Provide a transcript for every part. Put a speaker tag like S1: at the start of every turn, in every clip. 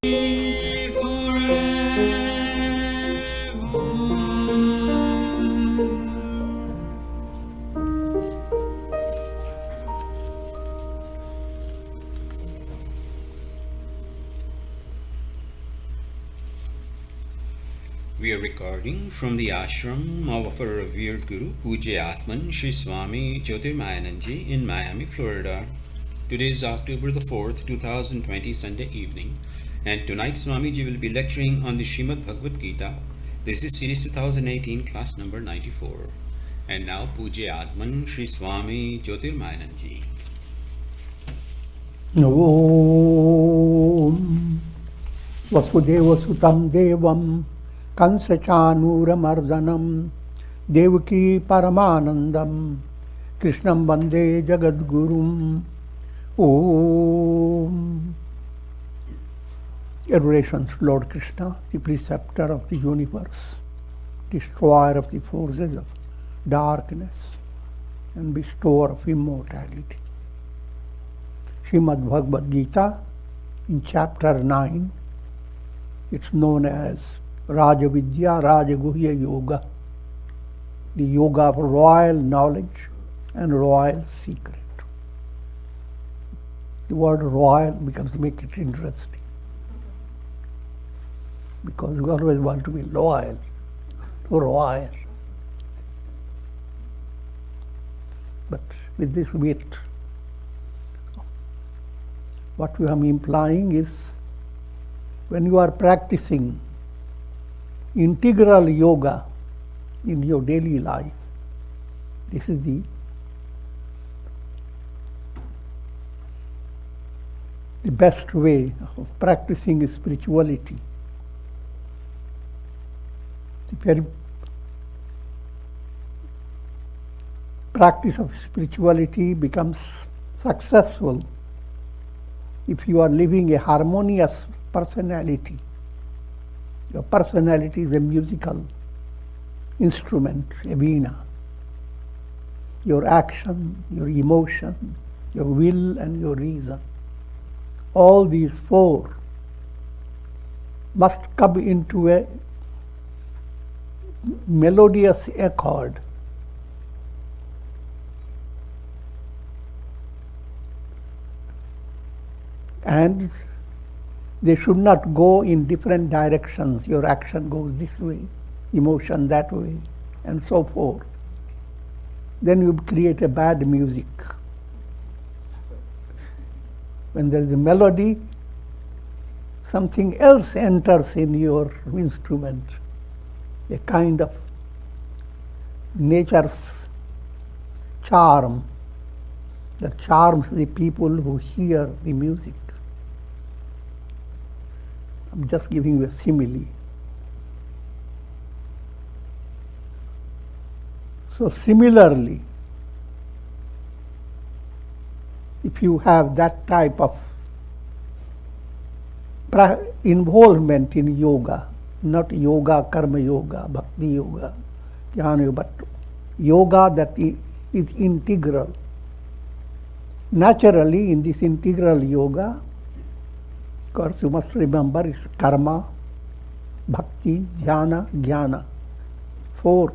S1: We are recording from the ashram of our revered Guru, Pujya Atman, Sri Swami Jyotirmayananda in Miami, Florida. Today is October the 4th, 2020, Sunday evening, and tonight Swamiji will be lecturing on the Srimad Bhagavad Gita. This is series 2018, class number 94. And now Pujya Atman, Sri Swami Jyotirmayananda.
S2: Om Vasudeva Sutam Devam Kansachanuramardanam Devaki Paramanandam Krishnam Vande Jagadgurum. Om. Adorations, Lord Krishna, the preceptor of the universe, destroyer of the forces of darkness and bestower of immortality. Srimad Bhagavad Gita, in chapter 9, it's known as Raja Vidya, Raja Guhya Yoga, the yoga of royal knowledge and royal secret. The word royal becomes make it interesting, because we always want to be loyal to royal. But with this wit, what we are implying is, when you are practicing integral yoga in your daily life, this is the best way of practicing spirituality. The very practice of spirituality becomes successful if you are living a harmonious personality. Your personality is a musical instrument, a veena. Your action, your emotion, your will and your reason, all these four must come into a melodious accord. And they should not go in different directions. Your action goes this way, emotion that way, and so forth. Then you create a bad music. When there is a melody, something else enters in your instrument, a kind of nature's charm that charms the people who hear the music. I'm just giving you a simile. So similarly, if you have that type of involvement in yoga, not yoga, karma yoga, bhakti yoga, jnana yoga, but yoga that is integral. Naturally, in this integral yoga, of course, you must remember it's karma, bhakti, dhyana, jnana. Four.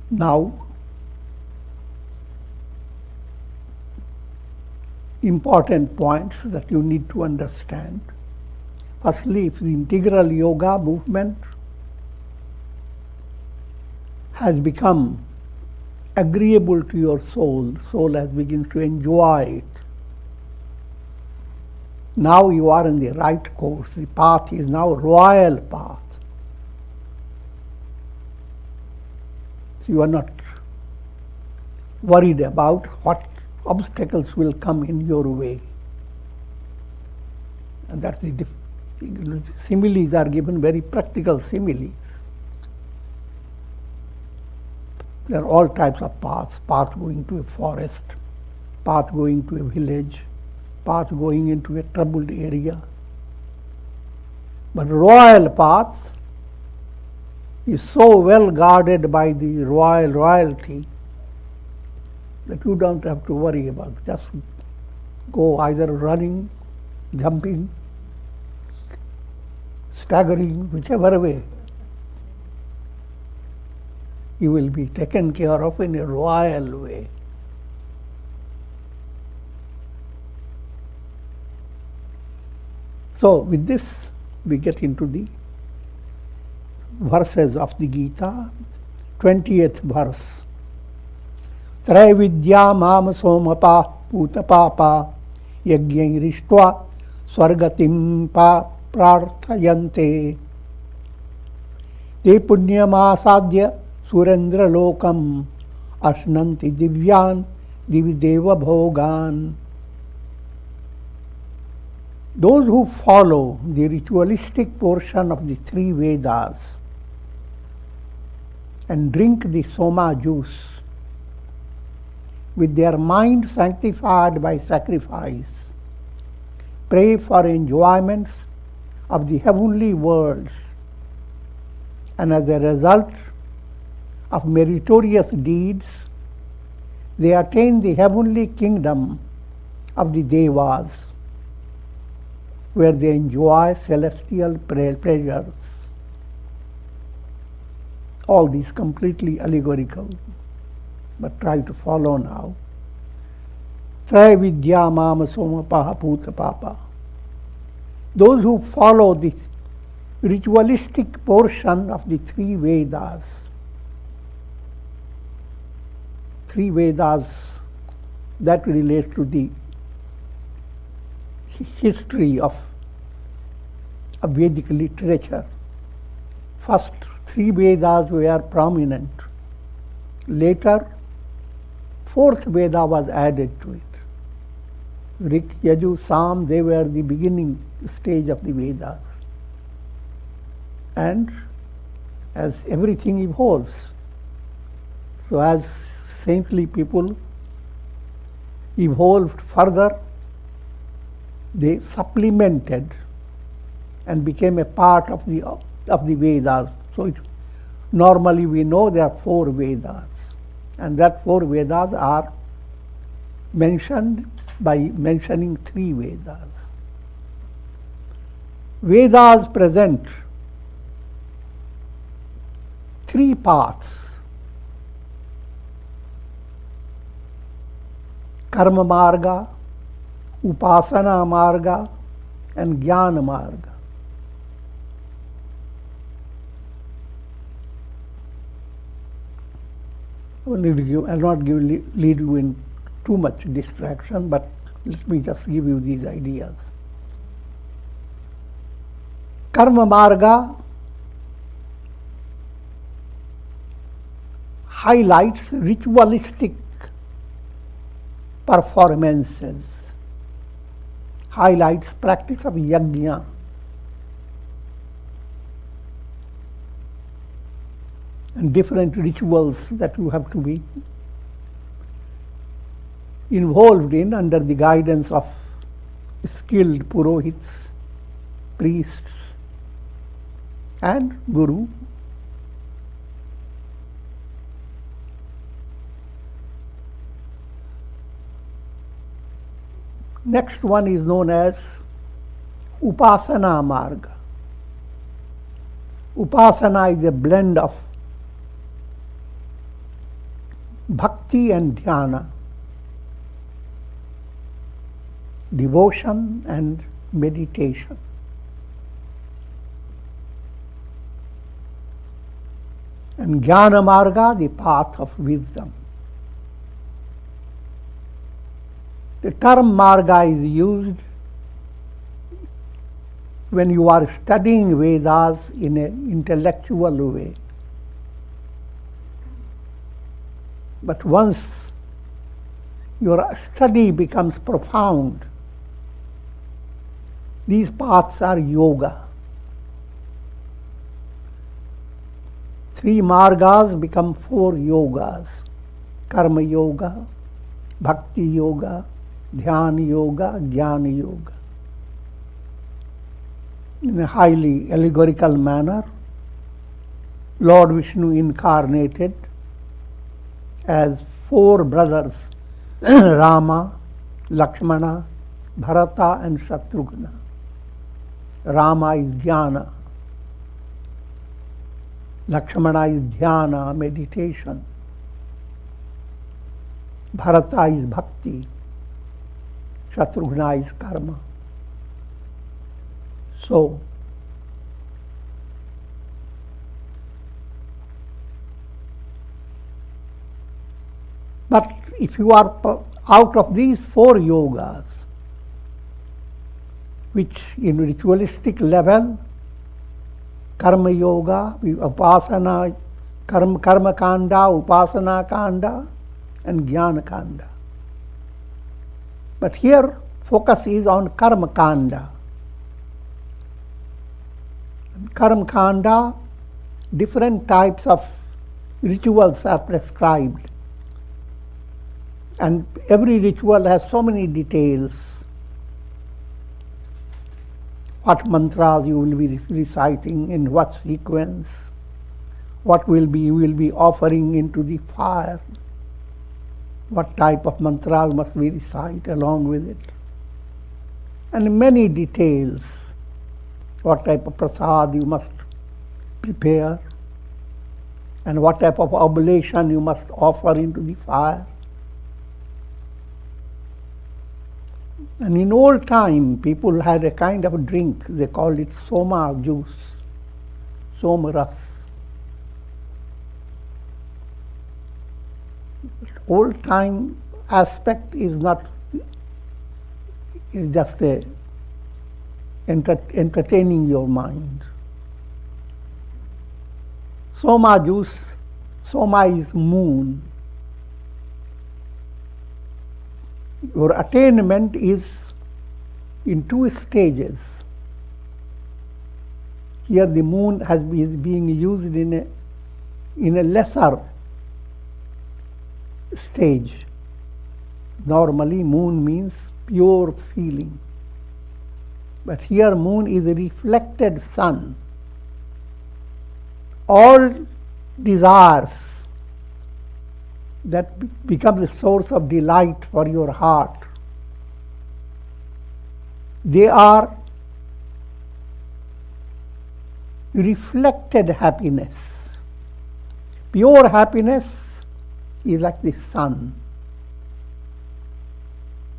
S2: Now, important points that you need to understand. Firstly, if the integral yoga movement has become agreeable to your soul has begun to enjoy it. Now you are in the right course. The path is now a royal path. So you are not worried about what obstacles will come in your way. And that's the similes are given, very practical similes. There are all types of paths, path going to a forest, path going to a village, path going into a troubled area. But royal path is so well guarded by the royalty that you don't have to worry about it. Just go either running, jumping, staggering, whichever way. You will be taken care of in a royal way. So with this we get into the verses of the Gita, 20th verse. Traividya mam somapa putapapa yajnairištva swargatim prarthayante te punyamasadya surendra lokam ashnanti divyan divideva bhogan. Those who follow the ritualistic portion of the three Vedas and drink the Soma Juice with their mind sanctified by sacrifice, pray for enjoyments of the heavenly worlds, and as a result of meritorious deeds, they attain the heavenly kingdom of the Devas, where they enjoy celestial pleasures. All these completely allegorical, but try to follow now. Traividya mama somapaha putapapa. Those who follow this ritualistic portion of the three Vedas. Three Vedas that relates to the history of Vedic literature. First three Vedas were prominent. Later, fourth Veda was added to it. Rik, Yaju, Sam, they were the beginning stage of the Vedas. And as everything evolves, so as saintly people evolved further, they supplemented and became a part of the Vedas. So normally we know there are four Vedas, and that four Vedas are mentioned by mentioning three Vedas. Vedas present three paths: karma marga, upasana marga, and jnana marga. I'll not lead you in too much distraction, but let me just give you these ideas. Karma marga highlights ritualistic performances, highlights practice of yajna, and different rituals that you have to be involved in under the guidance of skilled purohits, priests, and guru. Next one is known as upasana marga. Upasana is a blend of bhakti and dhyana, devotion and meditation. And jnana marga, the path of wisdom. The term marga is used when you are studying Vedas in an intellectual way. But once your study becomes profound, these paths are yoga. Three margas become four yogas: karma yoga, bhakti yoga, dhyana yoga, jnana yoga. in a highly allegorical manner. Lord Vishnu incarnated as four brothers, Rama, Lakshmana, Bharata and Shatrughna. Rama is jnana, Lakshmana is dhyana, meditation, Bharata is bhakti, Shatrughna is karma. So, but if you are out of these four yogas, which in ritualistic level, karma yoga, upasana, karma kanda, upasana kanda, and jnana kanda. But here focus is on karma kanda. Karma kanda, different types of rituals are prescribed. And every ritual has so many details. What mantras you will be reciting, in what sequence, what you will be offering into the fire, what type of mantra must be recited along with it, and many details. What type of prasad you must prepare, and what type of oblation you must offer into the fire. And in old time, people had a kind of a drink, they called it Soma Juice, Soma Ras. Old time aspect is not, it's just a entertaining your mind. Soma Juice, Soma is moon. Your attainment is in two stages. Here the moon is being used in a lesser stage. Normally moon means pure feeling. But here moon is a reflected sun. All desires that become the source of delight for your heart, they are reflected happiness. Pure happiness is like the sun.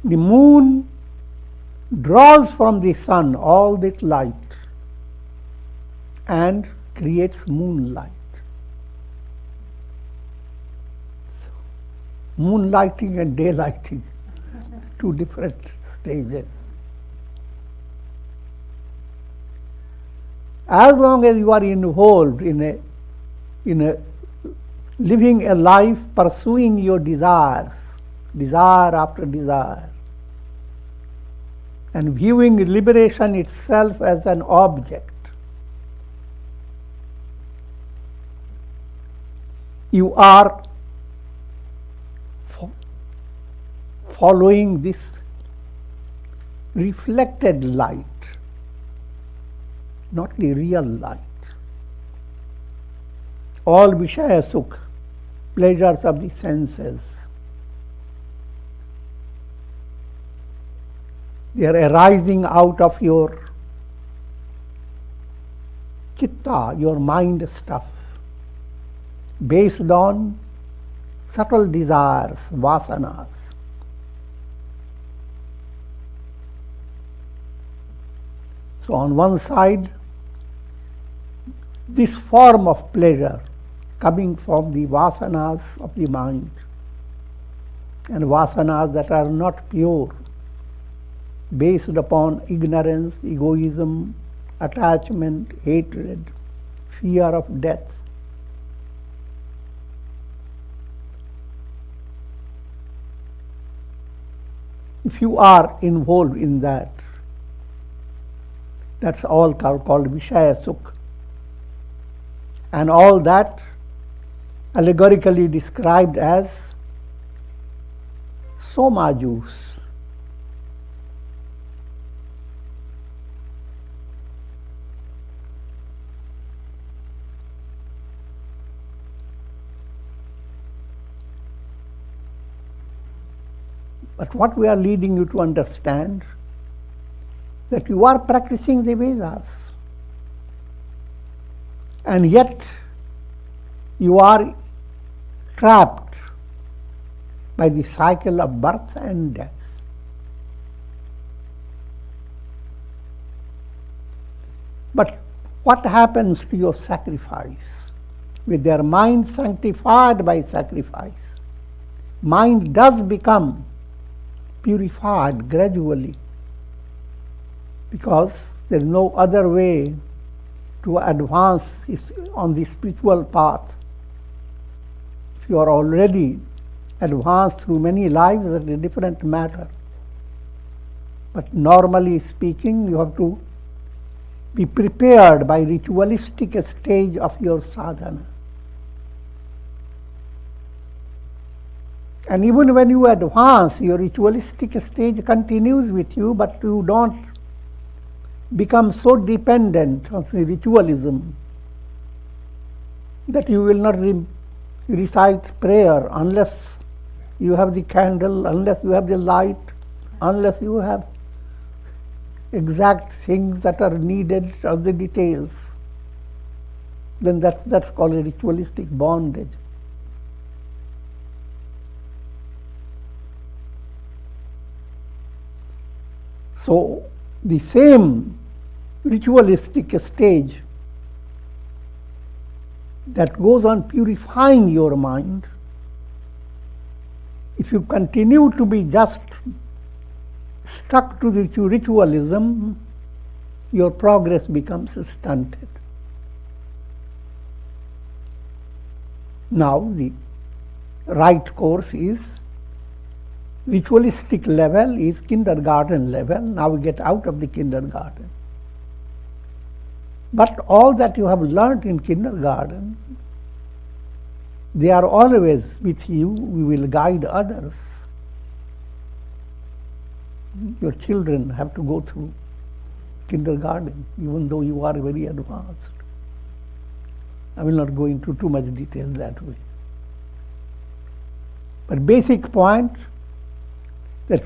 S2: The moon draws from the sun all that light and creates moonlight. Moonlighting and daylighting, two different stages. As long as you are involved in a living a life pursuing your desires, desire after desire, and viewing liberation itself as an object, you are following this reflected light, not the real light. All Vishaya Sukh, pleasures of the senses, they are arising out of your chitta, your mind stuff, based on subtle desires, vasanas. So on one side, this form of pleasure coming from the vasanas of the mind, and vasanas that are not pure, based upon ignorance, egoism, attachment, hatred, fear of death. If you are involved in that, that's all called Vishaya Sukh. And all that allegorically described as Soma Juice. But what we are leading you to understand, that you are practicing the Vedas, and yet you are trapped by the cycle of birth and death. But what happens to your sacrifice? With their mind sanctified by sacrifice, mind does become purified gradually, because there is no other way to advance on the spiritual path. If you are already advanced through many lives, that's a different matter. But normally speaking, you have to be prepared by ritualistic stage of your sadhana. And even when you advance, your ritualistic stage continues with you, but you don't become so dependent on the ritualism that you will not recite prayer unless you have the candle, unless you have the light, unless you have exact things that are needed of the details. Then that's called a ritualistic bondage. So the same ritualistic stage that goes on purifying your mind, if you continue to be just stuck to the ritualism, your progress becomes stunted. Now the right course is ritualistic level is kindergarten level. Now we get out of the kindergarten. But all that you have learnt in kindergarten, they are always with you. We will guide others. Your children have to go through kindergarten, even though you are very advanced. I will not go into too much detail that way. But basic point, that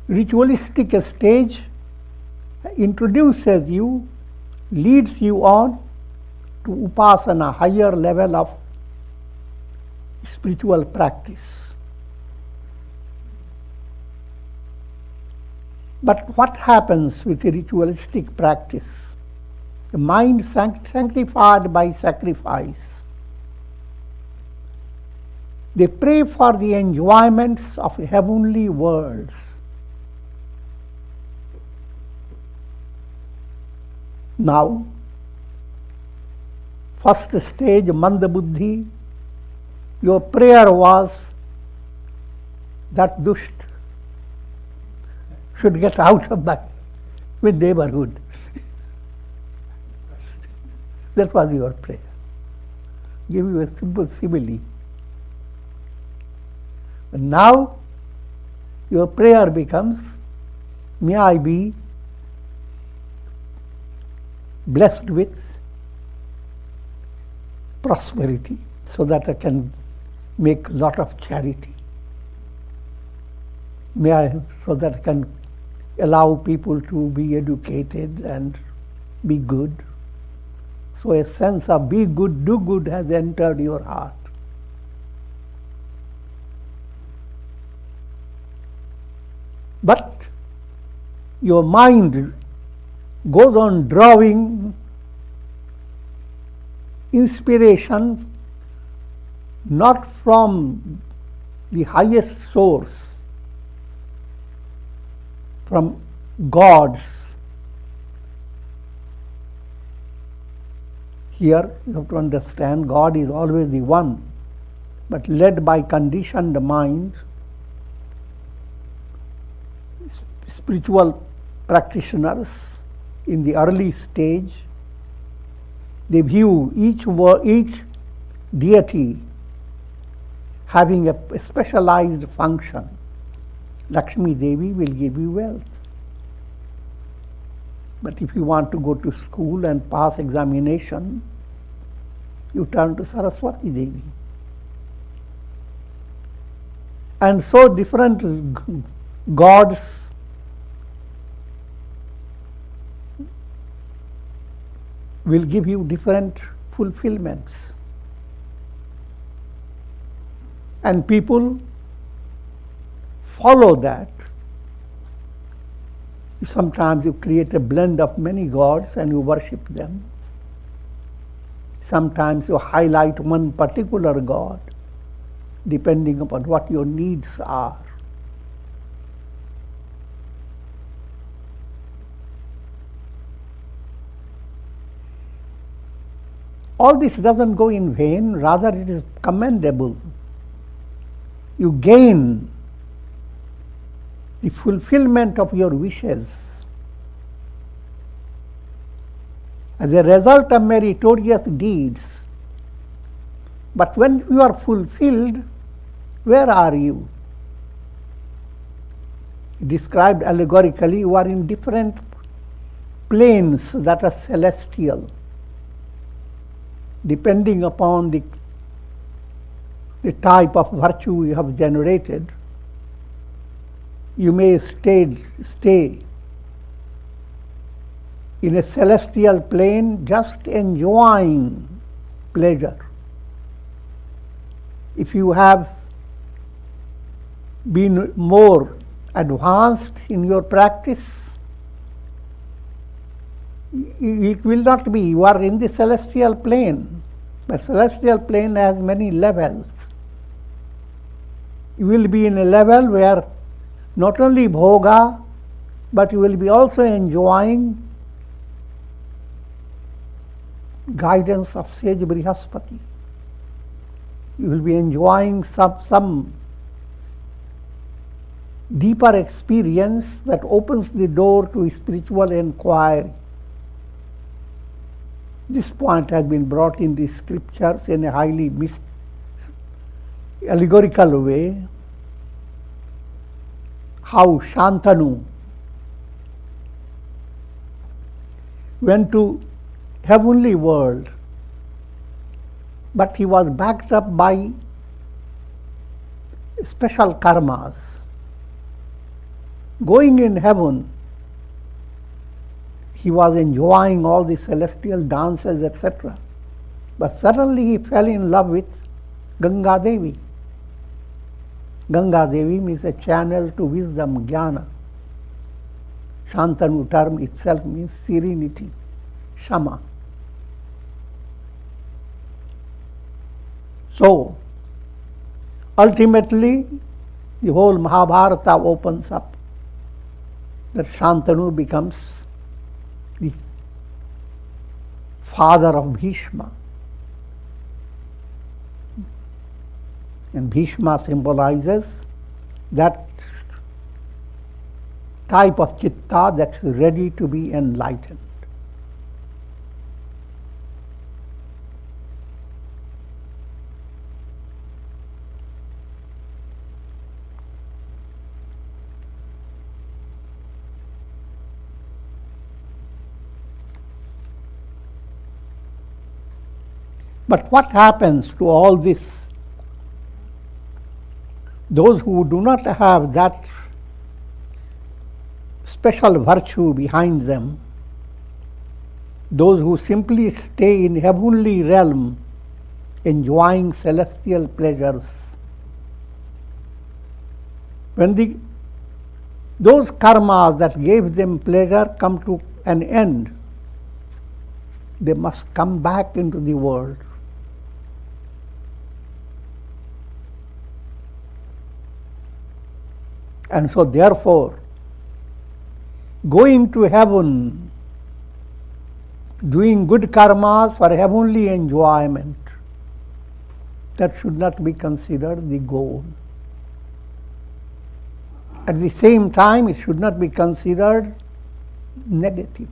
S2: ritualistic stage introduces you, leads you on to upasana, higher level of spiritual practice. But what happens with the ritualistic practice? The mind sanctified by sacrifice. They pray for the enjoyments of heavenly worlds. Now, first stage, Mandabuddhi, your prayer was that dusht should get out of my neighborhood. That was your prayer. Give you a simple simile. But now, your prayer becomes, may I be blessed with prosperity so that I can make a lot of charity. So that I can allow people to be educated and be good. So a sense of be good, do good has entered your heart. But your mind goes on drawing inspiration not from the highest source, from gods. Here you have to understand God is always the one, but led by conditioned mind, spiritual practitioners in the early stage, they view each deity having a specialized function. Lakshmi Devi will give you wealth. But if you want to go to school and pass examination, you turn to Saraswati Devi. And so different gods will give you different fulfillments. And people follow that. Sometimes you create a blend of many gods and you worship them. Sometimes you highlight one particular god, depending upon what your needs are. All this doesn't go in vain, rather it is commendable. You gain the fulfillment of your wishes as a result of meritorious deeds. But when you are fulfilled, where are you? Described allegorically, you are in different planes that are celestial, depending upon the type of virtue you have generated. You may stay in a celestial plane just enjoying pleasure. If you have been more advanced in your practice, it will not be. You are in the celestial plane. But celestial plane has many levels. You will be in a level where not only bhoga, but you will be also enjoying guidance of sage Brihaspati. You will be enjoying some deeper experience that opens the door to spiritual inquiry. This point has been brought in the scriptures in a highly allegorical way. How Shantanu went to heavenly world, but he was backed up by special karmas. Going in heaven, he was enjoying all the celestial dances, etc. But suddenly he fell in love with Ganga Devi. Ganga Devi means a channel to wisdom, jnana. Shantanu term itself means serenity, shama. So, ultimately, the whole Mahabharata opens up that Shantanu becomes the father of Bhishma. And Bhishma symbolizes that type of chitta that's ready to be enlightened. But what happens to all this? Those who do not have that special virtue behind them, those who simply stay in heavenly realm enjoying celestial pleasures, when those karmas that gave them pleasure come to an end, they must come back into the world. And so therefore, going to heaven, doing good karmas for heavenly enjoyment, that should not be considered the goal. At the same time, it should not be considered negative.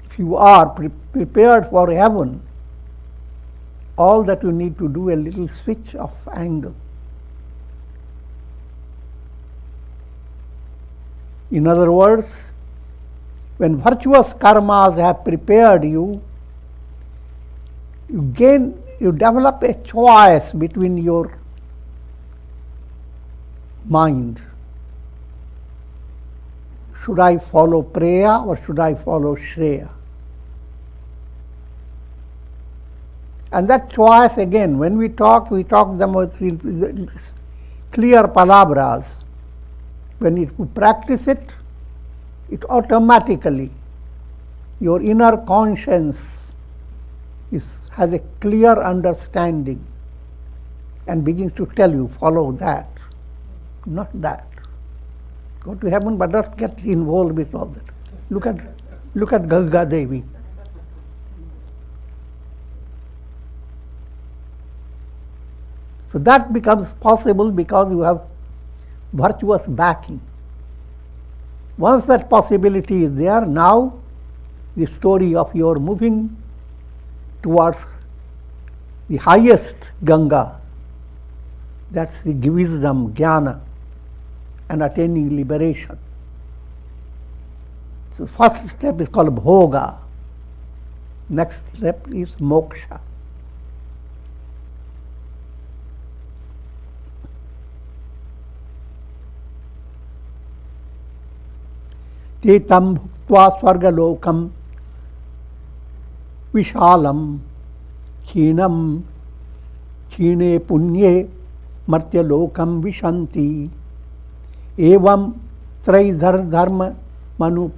S2: If you are prepared for heaven, all that you need to do a little switch of angle. In other words, when virtuous karmas have prepared you, you develop a choice between your mind. Should I follow Preya or should I follow Shreya? And that choice, again, when we talk them with clear palabras. When you practice it, it automatically, your inner conscience has a clear understanding and begins to tell you, follow that, not that. Go to heaven, but not get involved with all that. Look at Ganga Devi. So that becomes possible because you have virtuous backing. Once that possibility is there, now the story of your moving towards the highest Ganga, that's the wisdom, jnana, and attaining liberation. So first step is called bhoga. Next step is moksha. Tetam bhuktva swargalokam vishalam khinam khine punye martyalokam vishanti evam traidhar dharma manu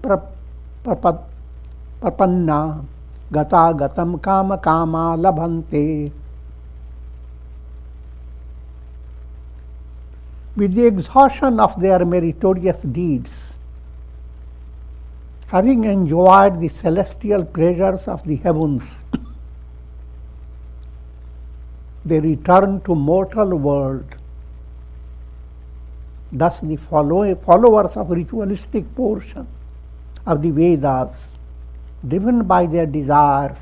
S2: prapanna gata gatam kama kama labhante. With the exhaustion of their meritorious deeds, having enjoyed the celestial pleasures of the heavens, they return to mortal world. Thus the followers of ritualistic portion of the Vedas, driven by their desires,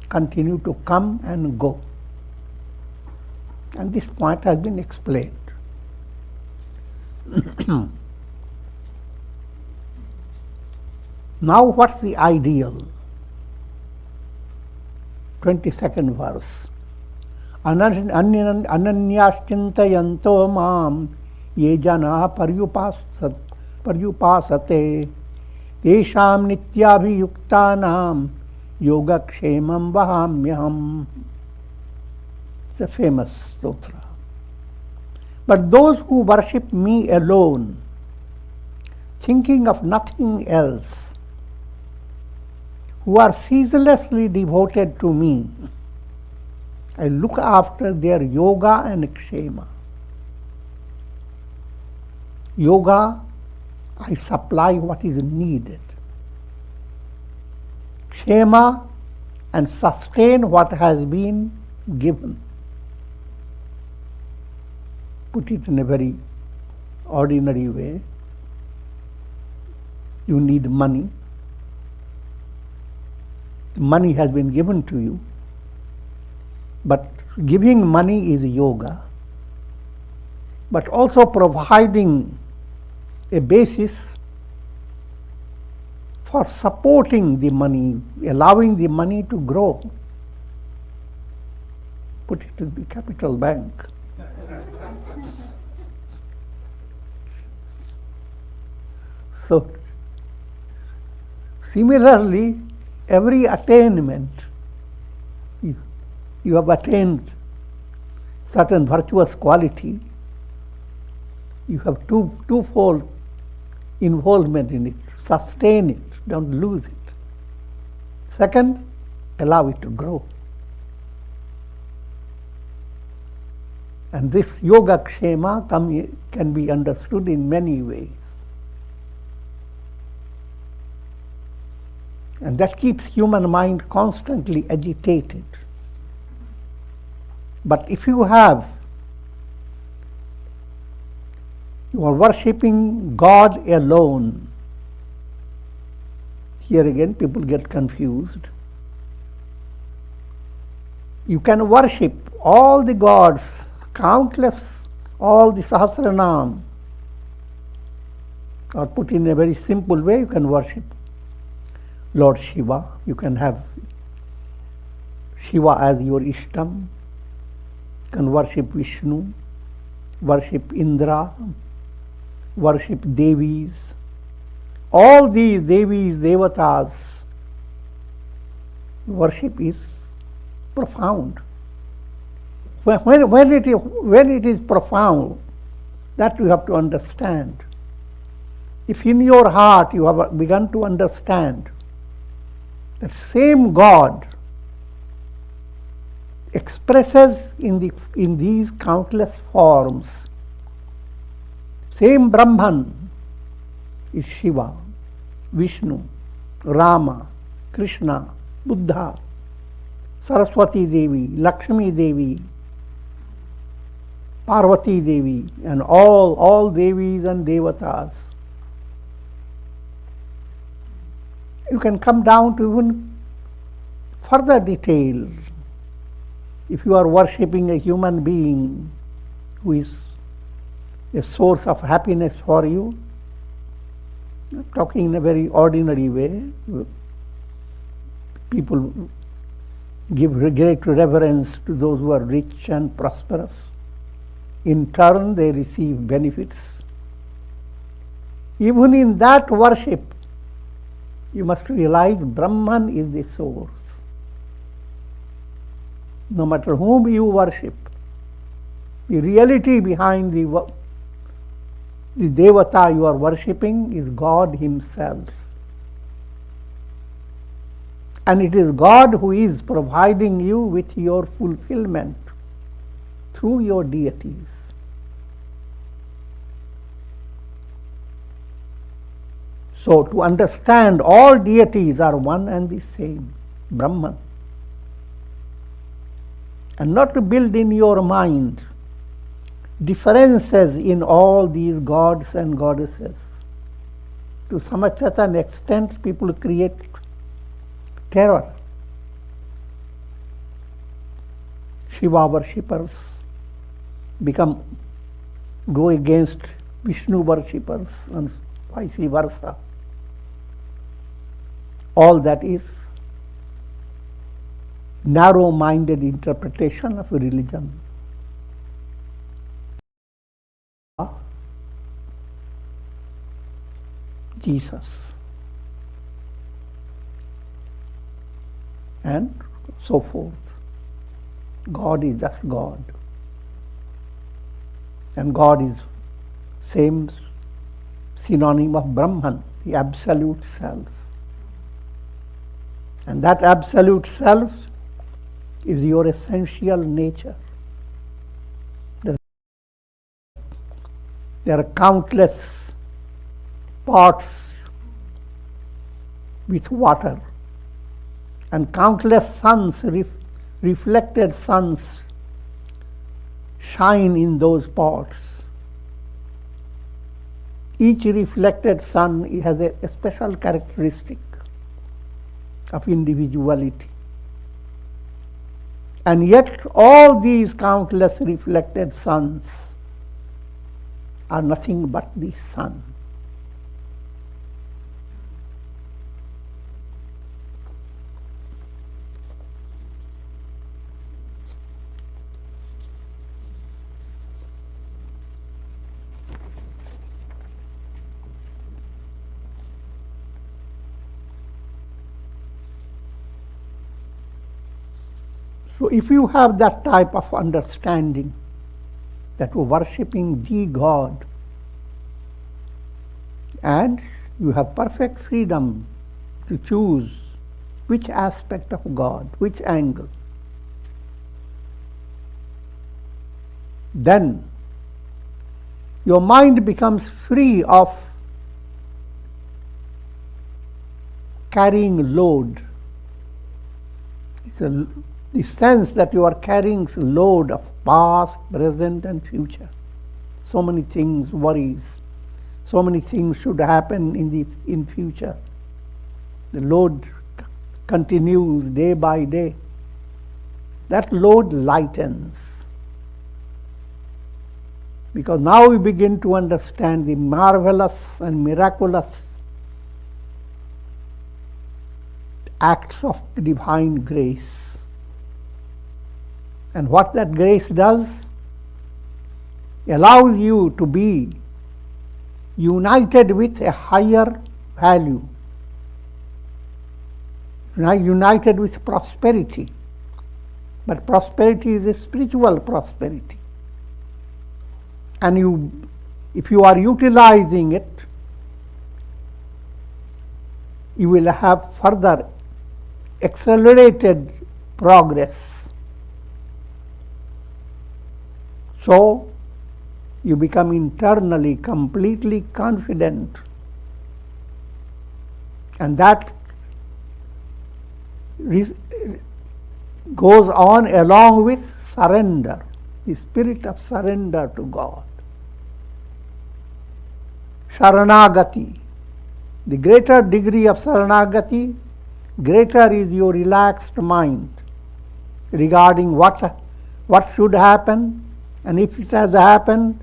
S2: continue to come and go. And this point has been explained. Now what's the ideal? 22nd verse. Ananyaschintayanto mam ye jana paryupasate tesham nityabhiyuktanam yogakshemam vahamyaham. It's a famous sutra. But those who worship me alone, thinking of nothing else, who are ceaselessly devoted to me, I look after their yoga and kshema. Yoga, I supply what is needed. Kshema, and sustain what has been given. Put it in a very ordinary way. You need money. Money has been given to you, but giving money is yoga, but also providing a basis for supporting the money, allowing the money to grow. Put it in the capital bank. So, similarly, every attainment, you have attained certain virtuous quality, you have twofold involvement in it. Sustain it, don't lose it. Second, allow it to grow. And this yoga kshema can be understood in many ways. And that keeps human mind constantly agitated. But if you are worshipping God alone, here again people get confused. You can worship all the gods, countless, all the Sahasranam, or put in a very simple way, you can worship Lord Shiva. You can have Shiva as your Ishtam. You can worship Vishnu, worship Indra, worship Devis. All these Devis, Devatas, worship is profound. When it is profound, that you have to understand. If in your heart you have begun to understand that same God expresses in these countless forms, same Brahman is Shiva, Vishnu, Rama, Krishna, Buddha, Saraswati Devi, Lakshmi Devi, Parvati Devi, and all Devis and Devatas. You can come down to even further detail. If you are worshipping a human being who is a source of happiness for you, I'm talking in a very ordinary way, people give great reverence to those who are rich and prosperous. In turn, they receive benefits. Even in that worship, you must realize Brahman is the source. No matter whom you worship, the reality behind the Devata you are worshipping is God Himself. And it is God who is providing you with your fulfillment through your deities. So, to understand all deities are one and the same, Brahman. And not to build in your mind differences in all these gods and goddesses. To some certain extent, people create terror. Shiva worshippers go against Vishnu worshippers and vice versa. All that is narrow-minded interpretation of religion. Jesus. And so forth. God is just God. And God is same synonym of Brahman, the absolute self. And that absolute self is your essential nature. There are countless pots with water and countless suns, reflected suns shine in those pots. Each reflected sun has a special characteristic of individuality. And yet all these countless reflected suns are nothing but the sun. So if you have that type of understanding that you're worshipping the God, and you have perfect freedom to choose which aspect of God, which angle, then your mind becomes free of carrying load. The sense that you are carrying a load of past, present and future. So many things, worries. So many things should happen in future. The load continues day by day. That load lightens. Because now we begin to understand the marvelous and miraculous acts of divine grace. And what that grace does, allows you to be united with a higher value, united with prosperity. But prosperity is a spiritual prosperity. And if you are utilizing it, you will have further accelerated progress. So, you become internally completely confident, and that goes on along with surrender, the spirit of surrender to God. Sharanagati. The greater degree of Saranagati, greater is your relaxed mind regarding what should happen, and if it has happened,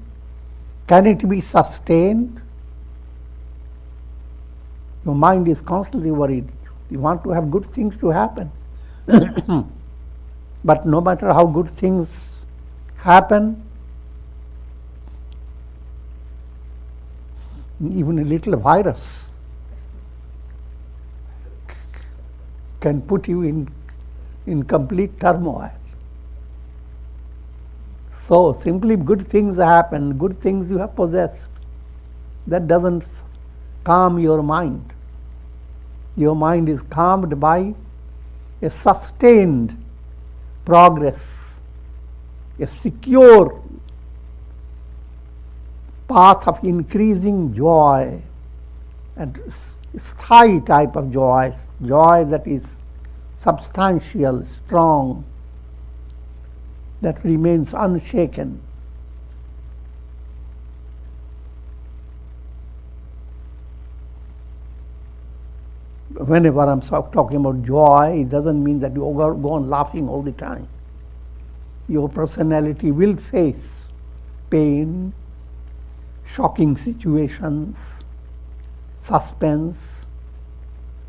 S2: can it be sustained? Your mind is constantly worried. You want to have good things to happen. But no matter how good things happen, even a little virus can put you in complete turmoil. So simply good things happen, good things you have possessed. That doesn't calm your mind. Your mind is calmed by a sustained progress, a secure path of increasing joy, and sthayi type of joy, joy that is substantial, strong, that remains unshaken. Whenever I'm talking about joy, it doesn't mean that you go on laughing all the time. Your personality will face pain, shocking situations, suspense,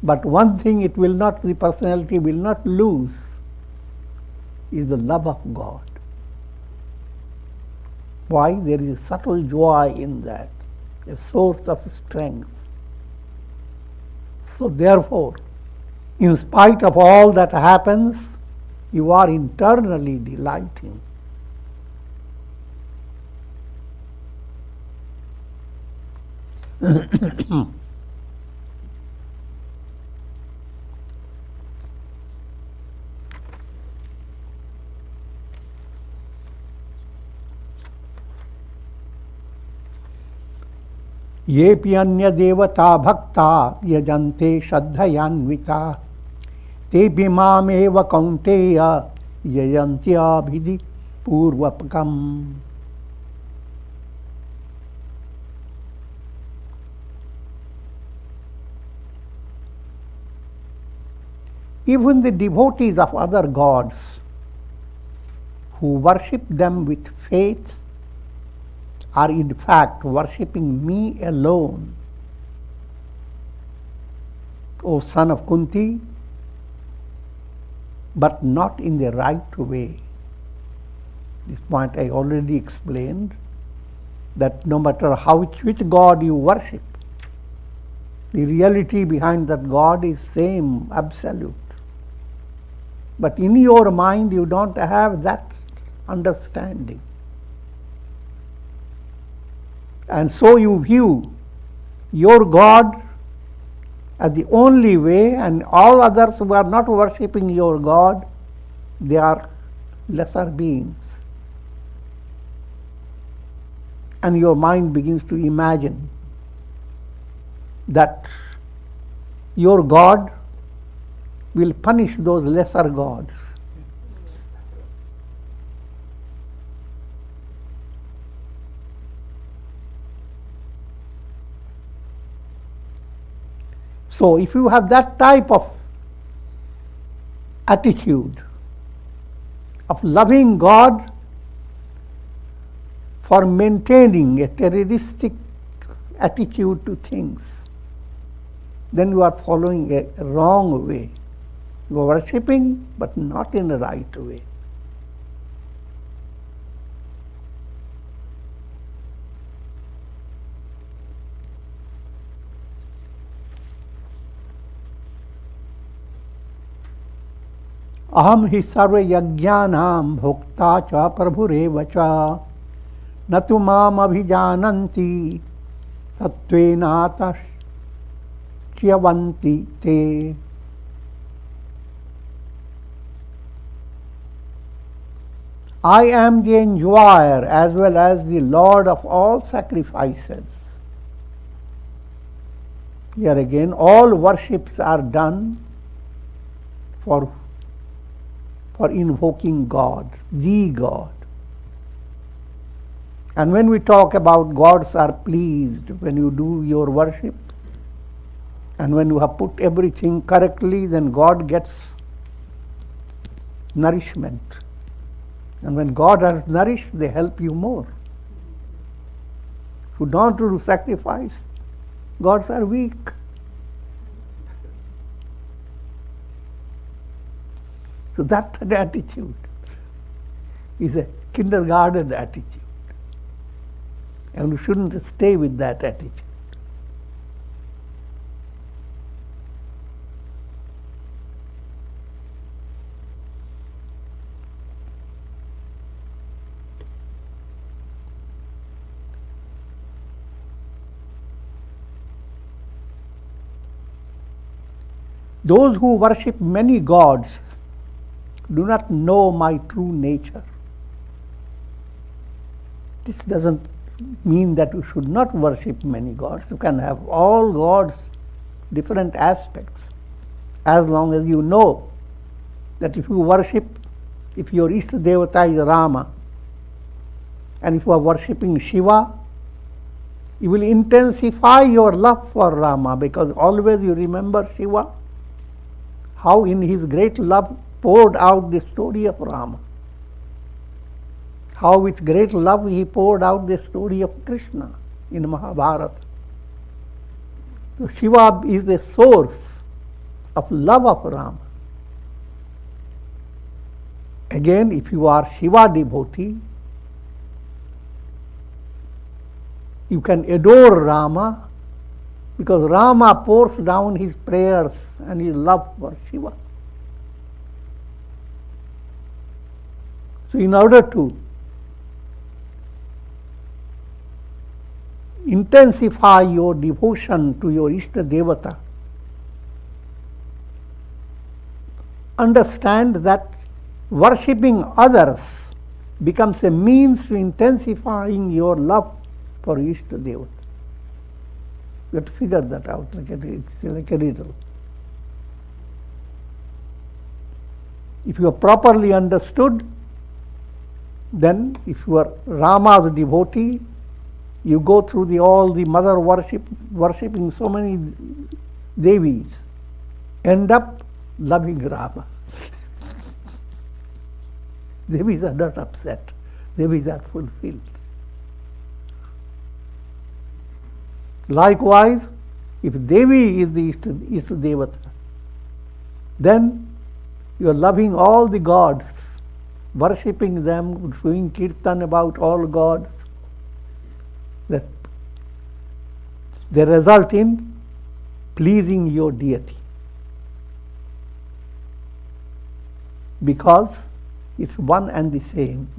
S2: but one thing the personality will not lose is the love of God. Why? There is a subtle joy in that, a source of strength. So therefore, in spite of all that happens, you are internally delighting. येऽपि अन्य देवता भक्ता यजन्ते श्रद्धयान्विता तेऽपि मामेव कौन्तेय यजन्त्याभिधि पूर्वकम्. Even the devotees of other gods who worship them with faith are in fact worshipping me alone. O son of Kunti, but not in the right way. This point I already explained, that no matter which God you worship, the reality behind that God is same, absolute. But in your mind you don't have that understanding. And so you view your God as the only way, and all others who are not worshipping your God, they are lesser beings. And your mind begins to imagine that your God will punish those lesser gods. So if you have that type of attitude of loving God for maintaining a terroristic attitude to things, then you are following a wrong way. You are worshipping, but not in the right way. Aham hi sarva yajnanam bhokta cha prabhureva cha natu mam abhijananti tattvena tashyavanti te. I am the enjoyer as well as the Lord of all sacrifices. Here again, all worships are done for invoking God, the God. And when we talk about gods are pleased when you do your worship, and when you have put everything correctly, then God gets nourishment. And when God has nourished, they help you more. If you don't do sacrifice, gods are weak. So that attitude is a kindergarten attitude. And we shouldn't stay with that attitude. Those who worship many gods do not know my true nature. This doesn't mean that you should not worship many gods. You can have all gods, different aspects, as long as you know that if you worship, if your Ishta Devata is Rama, and if you are worshipping Shiva, you will intensify your love for Rama, because always you remember Shiva, how in his great love poured out the story of Rama. How with great love he poured out the story of Krishna in Mahabharata. So Shiva is the source of love of Rama. Again, if you are Shiva devotee, you can adore Rama, because Rama pours down his prayers and his love for Shiva. So in order to intensify your devotion to your Ishta Devata, understand that worshipping others becomes a means to intensifying your love for Ishta Devata. You have to figure that out, it's like a riddle. If you are properly understood, then if you are Rama's devotee, you go through all the mother worshipping so many devis, end up loving Rama. Devis are not upset, devis are fulfilled. Likewise, if Devi is the Ishta Devata, then you are loving all the gods, worshipping them, doing kirtan about all gods, that they result in pleasing your deity. Because it's one and the same.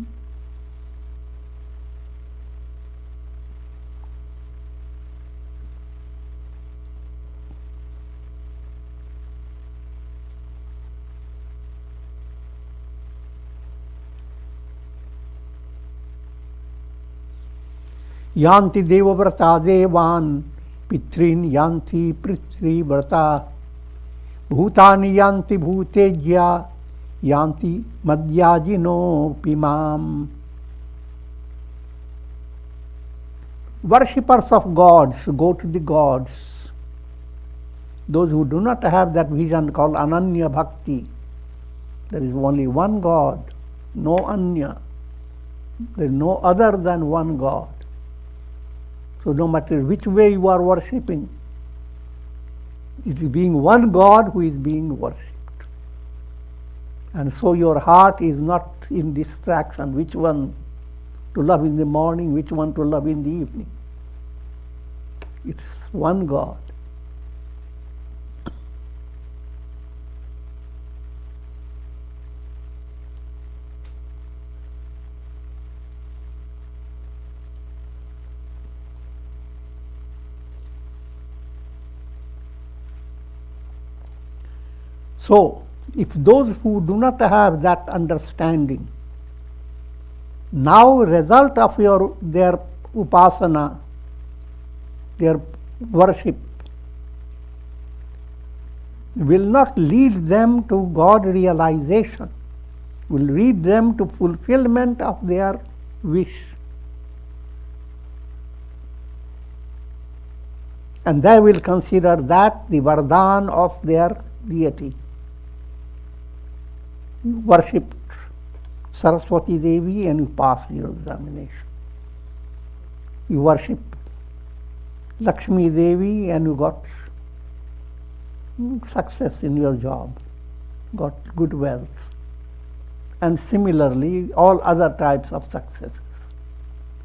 S2: Yanti devavrata devan pitrin yanti prithri vrata bhutani yanti bhutejya yanti madhyajino pimam. Worshippers of gods go to the gods. Those who do not have that vision called ananya bhakti, there is only one God, no anya. There is no other than one God. So no matter which way you are worshipping, it is being one God who is being worshipped. And so your heart is not in distraction, which one to love in the morning, which one to love in the evening. It's one God. So, if those who do not have that understanding, now result of their upasana, their worship, will not lead them to God realization, will lead them to fulfillment of their wish. And they will consider that the vardhan of their deity. You worshipped Saraswati Devi and you passed your examination. You worship Lakshmi Devi and you got success in your job, got good wealth. And similarly, all other types of successes.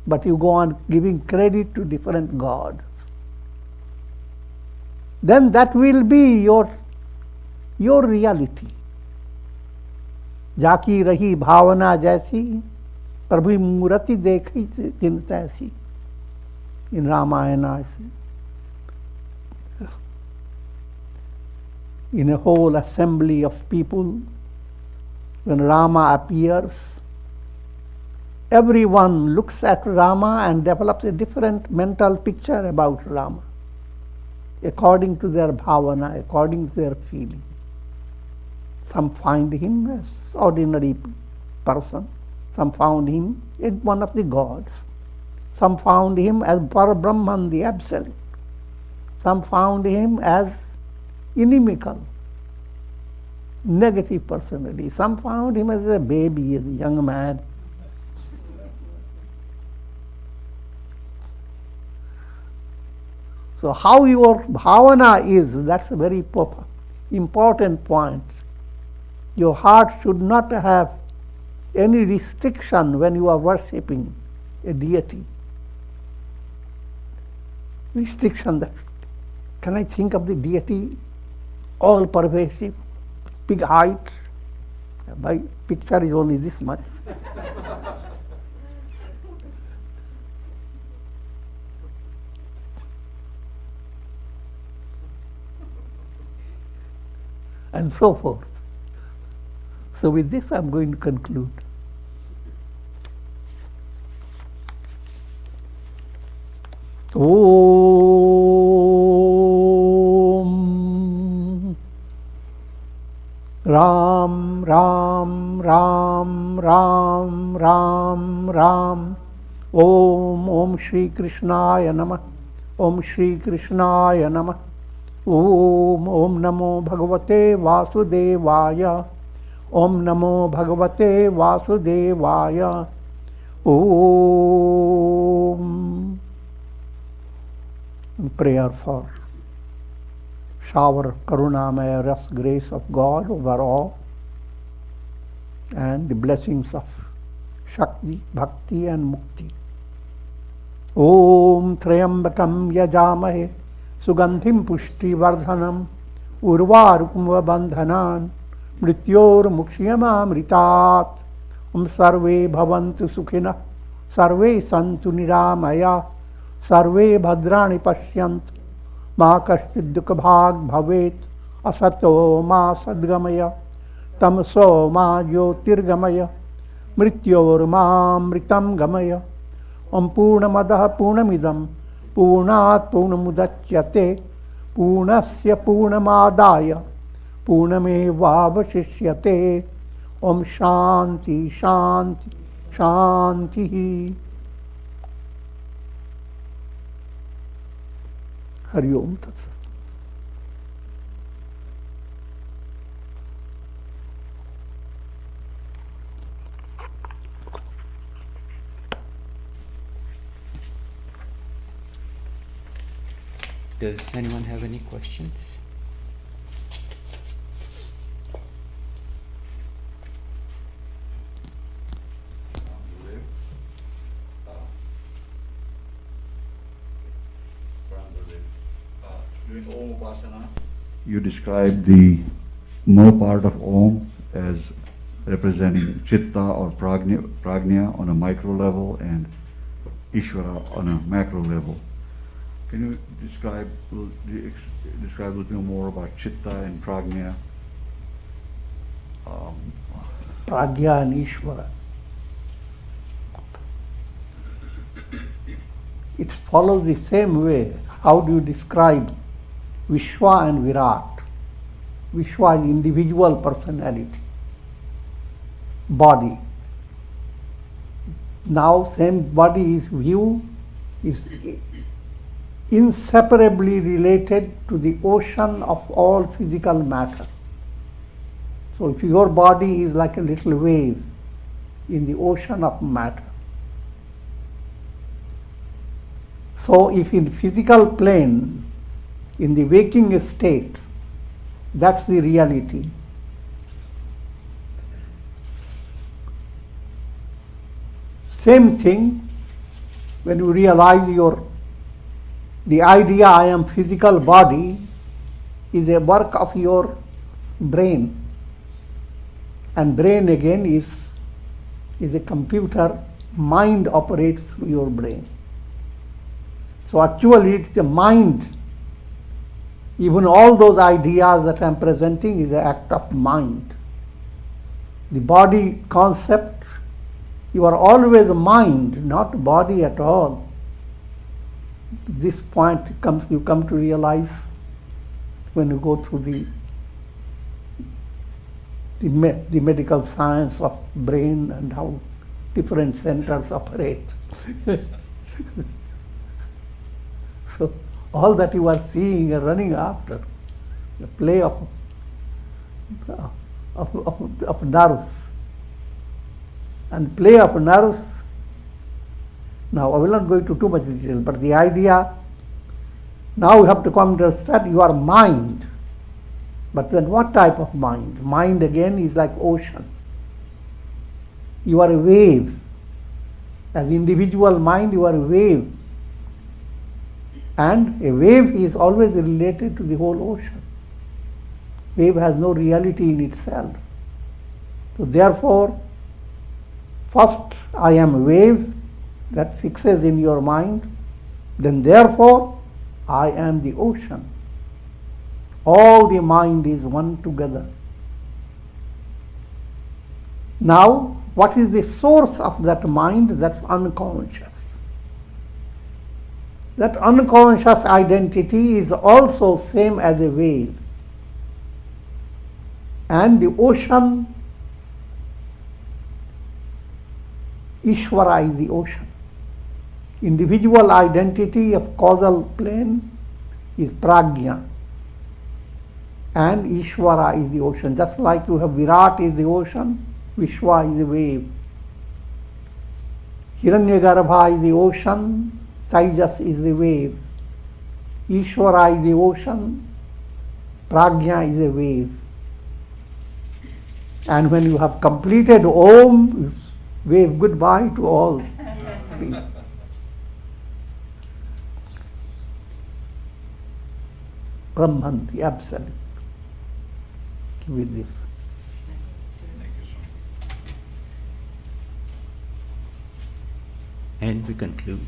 S2: But you go on giving credit to different gods. Then that will be your reality. जाकी रही भावना जैसी प्रभु मूर्ति देखी तिन तैसी. In Ramayana, in a whole assembly of people, when Rama appears, everyone looks at Rama and develops a different mental picture about Rama, according to their bhavana, according to their feeling. Some find him as ordinary person, some found him as one of the gods, some found him as Parabrahman, the Absolute, some found him as inimical, negative personality, some found him as a baby, as a young man. So how your bhavana is, that's a very important point. Your heart should not have any restriction when you are worshipping a deity. Restriction that, can I think of the deity all pervasive, big height? My picture is only this much. And so forth. So with this I'm going to conclude. Om Ram Ram Ram Ram Ram Ram Om Shri Krishnaya Namah Om Shri Krishnaya Namah Om Namo Bhagavate Vasudevaya Om Namo Bhagavate Vasudevaya Om. Prayer for shower of Karunamaya Ras grace of God over all and the blessings of Shakti, Bhakti and Mukti. Om Trayambakam Yajamahe Sugandhim Pushti Vardhanam Urvarukum Bandhanan Mrityor Mukshiyamamritat. Om Sarve Bhavantu Sukhina Sarve Santu Niramaya Sarve Bhadrani Pashyantu Ma Kashchid Dukha Bhag Bhavet Asato Ma Sadgamaya Tamso Ma Jyotirgamaya Mrityor Ma Mritam Gamaya. Om Purnamadaha Purnamidam Purnat Purnamudachyate Purnasya Purnamadaya Purnamevavashishyate. Om Shanti Shanti Shanti. Hari Om Tat Sat.
S1: Does anyone have any questions?
S3: During Om Upasana, you describe the no part of Om as representing Chitta or Prajna on a micro level and Ishvara on a macro level. Can you describe a little bit more about Chitta and Prajna
S2: Pragya and Ishvara. It follows the same way. How do you describe Vishwa and Virat? Vishwa is individual personality, body. Now same body is inseparably related to the ocean of all physical matter. So if your body is like a little wave in the ocean of matter. So if in physical plane, in the waking state, that's the reality. Same thing when you realize the idea I am physical body is a work of your brain. And brain again is a computer, mind operates through your brain. So actually it's the mind. Even all those ideas that I am presenting is an act of mind. The body concept, you are always mind, not body at all. This point you come to realize when you go through the medical science of brain and how different centers operate. So all that you are seeing and running after, the play of nerves. And play of nerves, now I will not go into too much detail, but the idea, now you have to come to understand you are mind. But then what type of mind? Mind again is like ocean. You are a wave. As individual mind, you are a wave. And a wave is always related to the whole ocean. Wave has no reality in itself. So therefore, first I am a wave that fixes in your mind. Then therefore, I am the ocean. All the mind is one together. Now, what is the source of that mind? That's unconscious. That unconscious identity is also same as a wave. And the ocean, Ishvara is the ocean. Individual identity of causal plane is Pragya. And Ishvara is the ocean. Just like you have Virat is the ocean, Vishwa is the wave. Hiranyagarbha is the ocean, Tejas is the wave. Ishvara is the ocean, Pragya is a wave. And when you have completed Om, you wave goodbye to all three. Brahman, the absolute. With this.
S1: And we conclude.